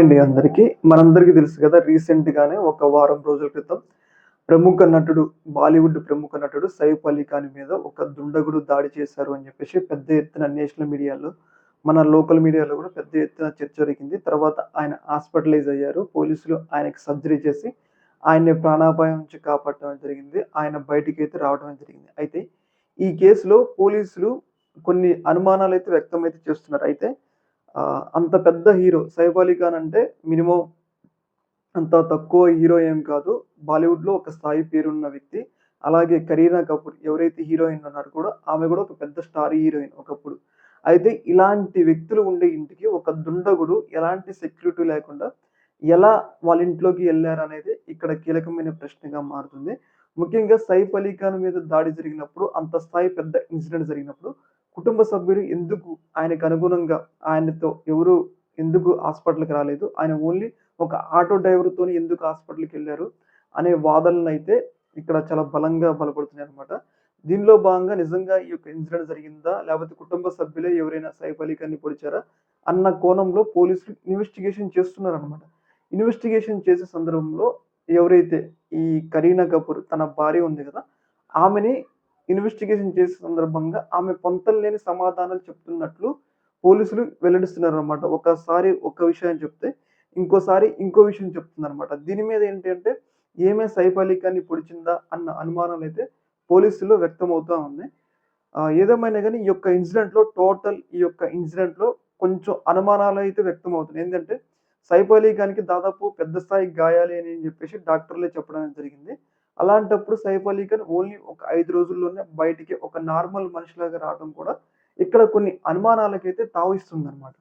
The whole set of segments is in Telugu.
అండి అందరికీ. మనందరికీ తెలుసు కదా! రీసెంట్‌గానే ఒక వారం రోజుల క్రితం ప్రముఖ నటుడు, బాలీవుడ్ ప్రముఖ నటుడు సైఫ్ అలీ ఖాన్ మీద ఒక దుండగుడు దాడి చేశారు అని చెప్పేసి పెద్ద ఎత్తున నేషనల్ మీడియాలో, మన లోకల్ మీడియాలో కూడా పెద్ద ఎత్తున చర్చ జరిగింది. తర్వాత ఆయన హాస్పిటలైజ్ అయ్యారు. పోలీసులు ఆయనకి సర్జరీ చేసి ఆయన్ని ప్రాణాపాయం నుంచి కాపాడటం జరిగింది. ఆయన బయటికైతే రావడమే జరిగింది. అయితే ఈ కేసులో పోలీసులు కొన్ని అనుమానాలైతే వ్యక్తమైతే చేస్తున్నారు. అయితే అంత పెద్ద హీరో 'సైఫ్ అలీ ఖాన్' అంటే మినిమమ్ అంత తక్కువ హీరో ఏం కాదు. బాలీవుడ్‌లో ఒక స్థాయి పేరున్న వ్యక్తి. అలాగే 'కరీనా కపూర్' ఎవరైతే హీరోయిన్ ఉన్నారో కూడా ఆమె కూడా ఒక పెద్ద స్టార్ హీరోయిన్ ఒకప్పుడు. అయితే ఇలాంటి వ్యక్తులు ఉండే ఇంటికి ఒక దుండగుడు ఎలాంటి సెక్యూరిటీ లేకుండా ఎలా వాళ్ళ ఇంట్లోకి ఎళ్లారనేది ఇక్కడ కీలకమైన ప్రశ్నగా మారుతుంది. ముఖ్యంగా 'సైఫ్ అలీ ఖాన్' మీద దాడి జరిగినప్పుడు అంత స్థాయి పెద్ద ఇన్సిడెంట్ జరిగినప్పుడు కుటుంబ సభ్యులు ఎందుకు ఆయనకు అనుగుణంగా ఆయనతో ఎవరు ఎందుకు హాస్పిటల్‌కి రాలేదు? ఆయన ఓన్లీ ఒక ఆటో డ్రైవర్‌తోని ఎందుకు హాస్పిటల్‌కెళ్లారు? అనే వాదనలైతే ఇక్కడ చాలా బలంగా బలపడుతున్నాయన్నమాట. దీనిలో భాగంగా నిజంగా ఈ యొక్క ఇన్సిడెంట్ జరిగిందా? లేకపోతే కుటుంబ సభ్యులే ఎవరైనా సైఫ్ అలీ ఖాన్‌ని పొడిచారా? అన్న కోణంలో పోలీసులు ఇన్వెస్టిగేషన్ చేస్తున్నారన్నమాట. ఇన్వెస్టిగేషన్ చేసే సందర్భంలో ఎవరైతే ఈ కరీనా కపూర్ తన భార్య ఉంది గదా! ఆమెని ఇన్వెస్టిగేషన్ చేసే సందర్భంగా ఆమె పొంతనలేని సమాధానాలు చెప్తున్నట్లు పోలీసులు వెల్లడిస్తున్నారనమాట. ఒకసారి ఒక విషయం చెప్తే, ఇంకోసారి ఇంకో విషయం చెప్తుందనమాట. దీని మీద ఏంటి అంటే, ఈమె సైఫ్ అలీ ఖాన్‌ని పొడిచిందా అన్న అనుమానాలైతే పోలీసుల్లో వ్యక్తమవుతా ఉన్నాయి. ఏదేమైనా గాని ఈ యొక్క ఇన్సిడెంట్‌లో కొంచెం అనుమానాలైతే వ్యక్తమవుతున్నాయి. ఏందంటే, సైఫ్ అలీ ఖాన్‌కి దాదాపు పెద్ద స్థాయి గాయాలే అని చెప్పేసి డాక్టర్లే చెప్పడం అనేది జరిగింది. అలాంటప్పుడు సైఫ్ అలీ ఖాన్ ఓన్లీ ఒక 5 రోజుల్లోనే బయటికి ఒక నార్మల్ మనిషిలాగా రావడం కూడా ఇక్కడ కొన్ని అనుమానాలకైతే తావిస్తుందన్నమాట.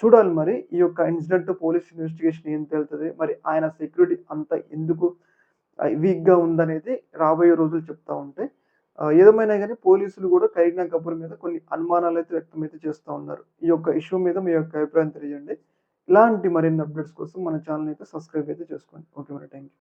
చూడాలి మరి ఈ యొక్క ఇన్సిడెంట్ పోలీస్ ఇన్వెస్టిగేషన్ ఏం తేలుతది? మరి ఆయన సెక్యూరిటీ అంత ఎందుకు వీక్‌గా ఉందనేది రాబోయే రోజులు చెప్తా ఉంటాయి. ఏదేమైనా గాని పోలీసులు గూడా కరీనా కపూర్ మీద కొన్ని అనుమానాలైతే వ్యక్తమైతే చేస్తా ఉన్నారు. ఈ యొక్క ఇష్యూ మీద మీ యొక్క అభిప్రాయం తెలియజేయండి. ఇలాంటి మరిన్ని అప్‌డేట్స్ కోసం మన ఛానెల్‌ని అయితే సబ్‌స్క్రైబ్ అయితే చేసుకోండి. ఓకే మరి. Thank you.